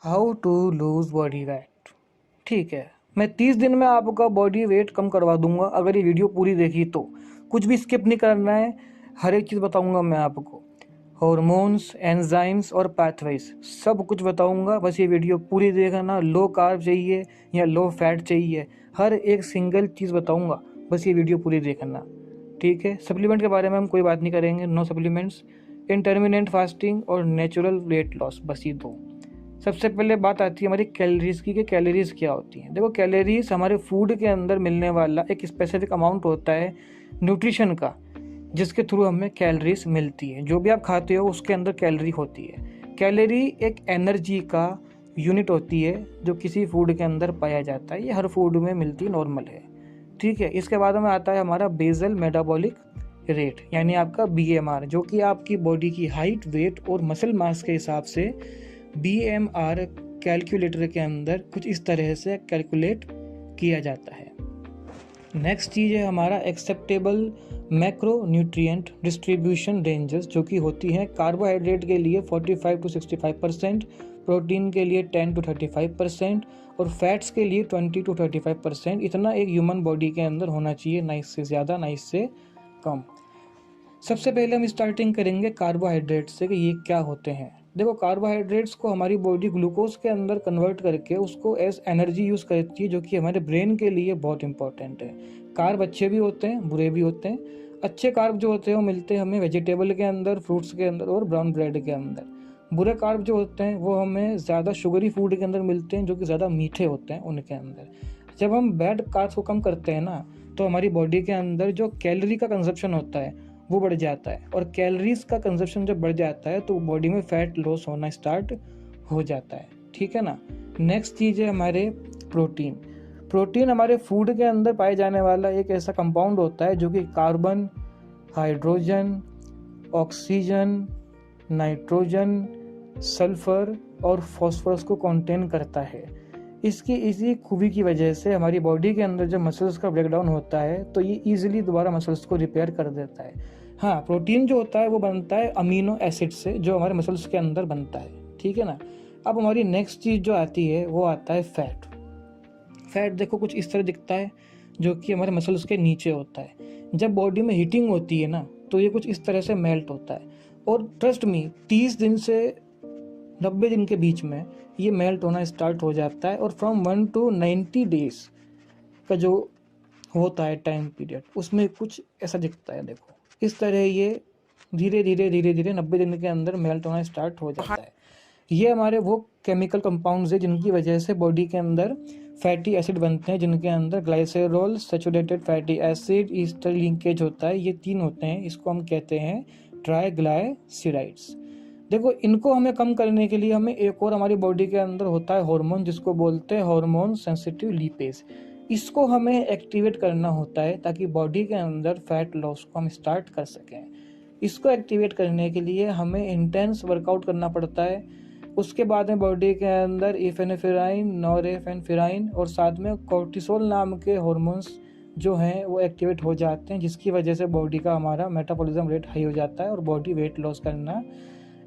How to lose body weight. ठीक है, मैं 30 दिन में आपका बॉडी वेट कम करवा दूंगा अगर ये वीडियो पूरी देखी तो। कुछ भी स्किप नहीं करना है, हर एक चीज़ बताऊंगा मैं आपको। हॉर्मोन्स, एंजाइम्स और पाथवेज सब कुछ बताऊंगा, बस ये वीडियो पूरी देखना। लो कार्ब चाहिए या लो फैट चाहिए, हर एक सिंगल चीज़ बताऊंगा, बस ये वीडियो पूरी देखना। ठीक है, सप्लीमेंट के बारे में हम कोई बात नहीं करेंगे, नो सप्लीमेंट्स। इंटरमिटेंट फास्टिंग और नेचुरल वेट लॉस, बस ये दो। सबसे पहले बात आती है हमारी कैलोरीज की कि कैलोरीज क्या होती हैं। देखो, कैलोरीज हमारे फूड के अंदर मिलने वाला एक स्पेसिफिक अमाउंट होता है न्यूट्रिशन का, जिसके थ्रू हमें कैलोरीज मिलती है। जो भी आप खाते हो उसके अंदर कैलोरी होती है। कैलोरी एक एनर्जी का यूनिट होती है जो किसी फूड के अंदर पाया जाता है। ये हर फूड में मिलती नॉर्मल है। ठीक है, इसके बाद में आता है हमारा बेसल मेटाबॉलिक रेट, यानी आपका BMR, जो कि आपकी बॉडी की हाइट, वेट और मसल मास के हिसाब से BMR कैलकुलेटर के अंदर कुछ इस तरह से कैलकुलेट किया जाता है। नेक्स्ट चीज़ है हमारा acceptable macro nutrient distribution ranges, जो कि होती हैं कार्बोहाइड्रेट के लिए 45 to 65%, प्रोटीन के लिए 10 to 35% और फैट्स के लिए 20 to 35%। इतना एक ह्यूमन बॉडी के अंदर होना चाहिए, ना इससे ज़्यादा ना इससे कम। सबसे पहले हम स्टार्टिंग करेंगे कार्बोहाइड्रेट से कि ये क्या होते हैं। देखो, कार्बोहाइड्रेट्स को हमारी बॉडी ग्लूकोज के अंदर कन्वर्ट करके उसको एज एनर्जी यूज़ करती है, जो कि हमारे ब्रेन के लिए बहुत इंपॉर्टेंट है। कार्ब अच्छे भी होते हैं, बुरे भी होते हैं। अच्छे कार्ब जो होते हैं वो मिलते हैं हमें वेजिटेबल के अंदर, फ्रूट्स के अंदर और ब्राउन ब्रेड के अंदर। बुरे कार्ब जो होते हैं वो हमें ज़्यादा शुगरी फूड के अंदर मिलते हैं, जो कि ज़्यादा मीठे होते हैं उनके अंदर। जब हम बैड कार्ब्स को कम करते हैं ना, तो हमारी बॉडी के अंदर जो कैलोरी का कंजप्शन होता है वो बढ़ जाता है, और कैलोरीज का कंजप्शन जब बढ़ जाता है तो बॉडी में फैट लॉस होना स्टार्ट हो जाता है। ठीक है ना। नेक्स्ट चीज़ है हमारे प्रोटीन। प्रोटीन हमारे फूड के अंदर पाए जाने वाला एक ऐसा कंपाउंड होता है जो कि carbon, hydrogen, oxygen, nitrogen, sulphur और फॉस्फोरस को कंटेन करता है। इसकी इसी खूबी की वजह से हमारी बॉडी के अंदर जब मसल्स का ब्रेकडाउन होता है तो ये ईजिली दोबारा मसल्स को रिपेयर कर देता है। हाँ, प्रोटीन जो होता है वो बनता है अमीनो एसिड से, जो हमारे मसल्स के अंदर बनता है। ठीक है ना। अब हमारी नेक्स्ट चीज़ जो आती है वो आता है फैट। फैट देखो कुछ इस तरह दिखता है, जो कि हमारे मसल्स के नीचे होता है। जब बॉडी में हीटिंग होती है ना, तो ये कुछ इस तरह से मेल्ट होता है, और ट्रस्ट मी 30 दिन से 90 दिन के बीच में ये मेल्ट होना स्टार्ट हो जाता है। और फ्रॉम 1 to 90 days का जो होता है टाइम पीरियड, उसमें कुछ ऐसा दिखता है। देखो इस तरह ये धीरे धीरे 90 दिन के अंदर मेल्ट होना स्टार्ट हो जाता है। ये हमारे वो केमिकल कंपाउंड्स है जिनकी वजह से बॉडी के अंदर फैटी एसिड बनते हैं, जिनके अंदर glycerol, saturated fatty acid, ester linkage होता है। ये 3 होते हैं, इसको हम कहते हैं ट्राइग्लाइसराइड्स। देखो, इनको हमें कम करने के लिए हमें एक और हमारी बॉडी के अंदर होता है हार्मोन, जिसको बोलते हैं हार्मोन सेंसिटिव लिपेज। इसको हमें एक्टिवेट करना होता है ताकि बॉडी के अंदर फैट लॉस को हम स्टार्ट कर सकें। इसको एक्टिवेट करने के लिए हमें इंटेंस वर्कआउट करना पड़ता है। उसके बाद में बॉडी के अंदर इफेनेफ्रिन, नॉरएपिनेफ्रिन और साथ में कोर्टिसोल नाम के हार्मोन्स जो हैं वो एक्टिवेट हो जाते हैं, जिसकी वजह से बॉडी का हमारा मेटाबॉलिज्म रेट हाई हो जाता है और बॉडी वेट लॉस करना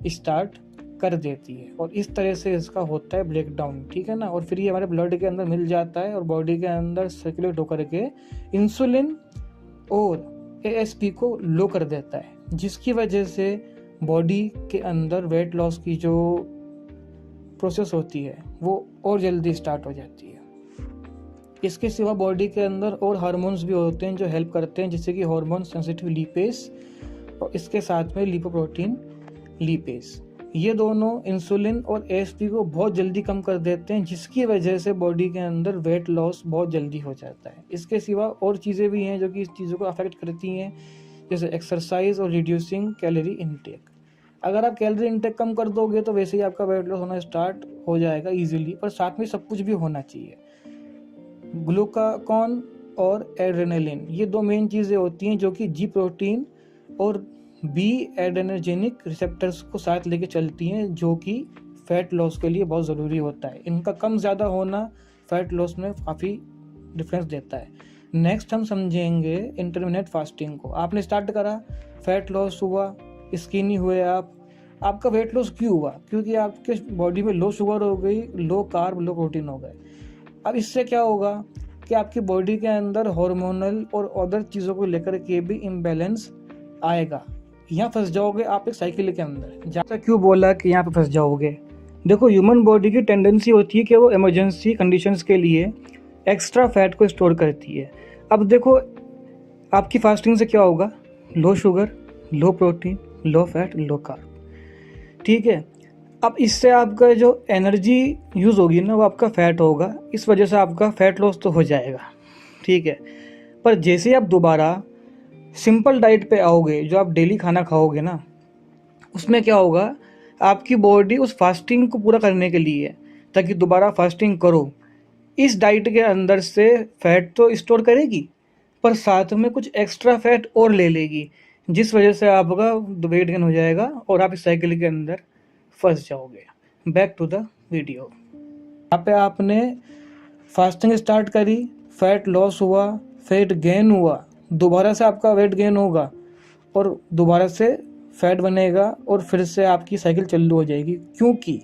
स्टार्ट कर देती है। और इस तरह से इसका होता है ब्रेकडाउन। ठीक है ना। और फिर ये हमारे ब्लड के अंदर मिल जाता है और बॉडी के अंदर सर्कुलेट होकर के इंसुलिन और ASP को लो कर देता है, जिसकी वजह से बॉडी के अंदर वेट लॉस की जो प्रोसेस होती है वो और जल्दी स्टार्ट हो जाती है। इसके सिवा बॉडी के अंदर और हार्मोन्स भी होते हैं जो हेल्प करते हैं, जैसे कि हार्मोन सेंसिटिव लिपेज और इसके साथ में लिपोप्रोटीन लिपेज। ये दोनों इंसुलिन और ASP को बहुत जल्दी कम कर देते हैं, जिसकी वजह से बॉडी के अंदर वेट लॉस बहुत जल्दी हो जाता है। इसके सिवा और चीज़ें भी हैं जो कि इस चीज़ों को अफेक्ट करती हैं, जैसे एक्सरसाइज और रिड्यूसिंग कैलोरी इनटेक। अगर आप कैलोरी इनटेक कम कर दोगे तो वैसे ही आपका वेट लॉस होना स्टार्ट हो जाएगा ईजिली, पर साथ में सब कुछ भी होना चाहिए। ग्लूकागॉन और एड्रेनालिन, ये 2 मेन चीज़ें होती हैं जो कि G प्रोटीन और B एड्रेनर्जेनिक रिसेप्टर्स को साथ लेके चलती हैं, जो कि फैट लॉस के लिए बहुत ज़रूरी होता है। इनका कम ज़्यादा होना फैट लॉस में काफ़ी डिफरेंस देता है। नेक्स्ट हम समझेंगे इंटरमिटेंट फास्टिंग को। आपने स्टार्ट करा, फैट लॉस हुआ, स्किनी हुए आप, आपका वेट लॉस क्यों हुआ? क्योंकि आपके बॉडी में लो शुगर हो गई, लो कार्ब, लो प्रोटीन हो गए। अब इससे क्या होगा कि आपकी बॉडी के अंदर हार्मोनल और अदर चीज़ों को लेकर के भी इम्बैलेंस आएगा। यहाँ फंस जाओगे आप एक साइकिल के अंदर। जैसा क्यों बोला कि यहाँ पे फंस जाओगे? देखो, ह्यूमन बॉडी की टेंडेंसी होती है कि वो इमरजेंसी कंडीशंस के लिए एक्स्ट्रा फैट को स्टोर करती है। अब देखो, आपकी फास्टिंग से क्या होगा? Low sugar, low protein, low fat, low carb. ठीक है। अब इससे आपका जो एनर्जी यूज़ होगी ना, वो आपका फैट होगा। इस वजह से आपका फैट लॉस तो हो जाएगा। ठीक है। पर जैसे ही आप दोबारा सिंपल डाइट पे आओगे, जो आप डेली खाना खाओगे ना, उसमें क्या होगा, आपकी बॉडी उस फास्टिंग को पूरा करने के लिए, ताकि दोबारा फास्टिंग करो, इस डाइट के अंदर से फैट तो स्टोर करेगी, पर साथ में कुछ एक्स्ट्रा फैट और ले लेगी, जिस वजह से आपका वेट गेन हो जाएगा और आप इस साइकिल के अंदर फंस जाओगे। Back to the video. यहाँ पे आपने फास्टिंग स्टार्ट करी, फैट लॉस हुआ, फैट गेन हुआ, दोबारा से आपका वेट गेन होगा और दोबारा से फैट बनेगा और फिर से आपकी साइकिल चालू हो जाएगी। क्योंकि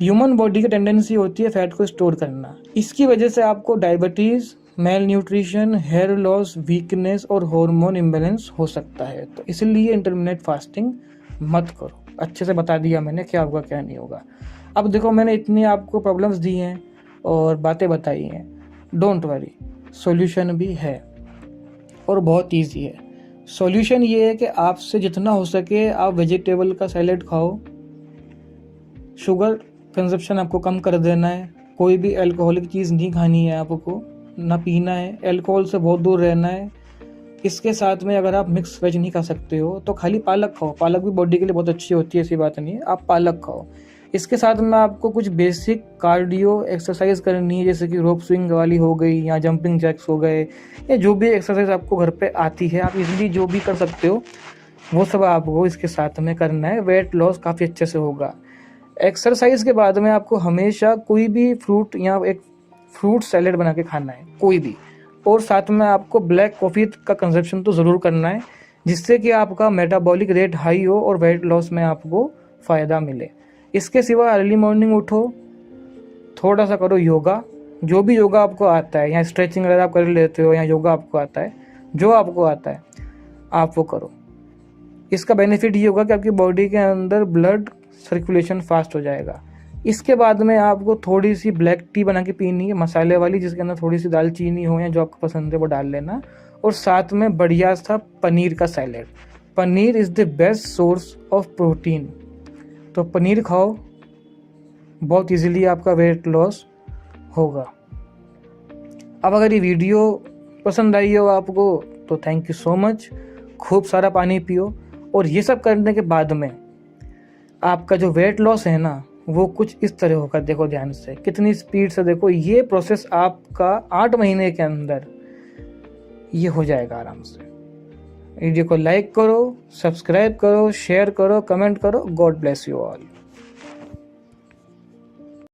ह्यूमन बॉडी की टेंडेंसी होती है फैट को स्टोर करना। इसकी वजह से आपको diabetes, malnutrition, hair loss, weakness और हार्मोन इम्बैलेंस हो सकता है। तो इसलिए इंटरमिटेंट फास्टिंग मत करो। अच्छे से बता दिया मैंने क्या होगा क्या नहीं होगा। अब देखो, मैंने इतनी आपको प्रॉब्लम्स दी हैं और बातें बताई हैं, डोंट वरी, सॉल्यूशन भी है और बहुत ईजी है। सॉल्यूशन ये है कि आपसे जितना हो सके आप वेजिटेबल का सैलेड खाओ, शुगर कंजप्शन आपको कम कर देना है, कोई भी अल्कोहलिक चीज़ नहीं खानी है आपको, ना पीना है, अल्कोहल से बहुत दूर रहना है। इसके साथ में अगर आप मिक्स वेज नहीं खा सकते हो तो खाली पालक खाओ। पालक भी बॉडी के लिए बहुत अच्छी होती है, ऐसी बात नहीं है, आप पालक खाओ। इसके साथ में आपको कुछ बेसिक कार्डियो एक्सरसाइज करनी है, जैसे कि रोप स्विंग वाली हो गई या जंपिंग जैक्स हो गए, या जो भी एक्सरसाइज आपको घर पे आती है, आप इजीली जो भी कर सकते हो वो सब आपको इसके साथ में करना है। वेट लॉस काफ़ी अच्छे से होगा। एक्सरसाइज के बाद में आपको हमेशा कोई भी फ्रूट या एक फ्रूट सैलेड बना के खाना है, कोई भी, और साथ में आपको ब्लैक कॉफ़ी का कंजप्शन तो ज़रूर करना है, जिससे कि आपका मेटाबॉलिक रेट हाई हो और वेट लॉस में आपको फ़ायदा मिले। इसके सिवा अर्ली मॉर्निंग उठो, थोड़ा सा करो योगा, जो भी योगा आपको आता है, या स्ट्रेचिंग अगर आप कर लेते हो, या योगा आपको आता है, जो आपको आता है आप वो करो। इसका बेनिफिट ये होगा कि आपकी बॉडी के अंदर ब्लड सर्कुलेशन फास्ट हो जाएगा। इसके बाद में आपको थोड़ी सी ब्लैक टी बना के पीनी है, मसाले वाली, जिसके अंदर थोड़ी सी दालचीनी हो या जो आपको पसंद है वो डाल लेना, और साथ में बढ़िया सा पनीर का salad. Paneer is the best source of protein, तो पनीर खाओ, बहुत इजीली आपका वेट लॉस होगा। अब अगर ये वीडियो पसंद आई हो आपको तो थैंक यू सो मच। खूब सारा पानी पियो, और ये सब करने के बाद में आपका जो वेट लॉस है ना, वो कुछ इस तरह होगा। देखो ध्यान से, कितनी स्पीड से, देखो ये प्रोसेस आपका 8 महीने के अंदर ये हो जाएगा आराम से। वीडियो को लाइक करो, सब्सक्राइब करो, शेयर करो, कमेंट करो। God bless you all.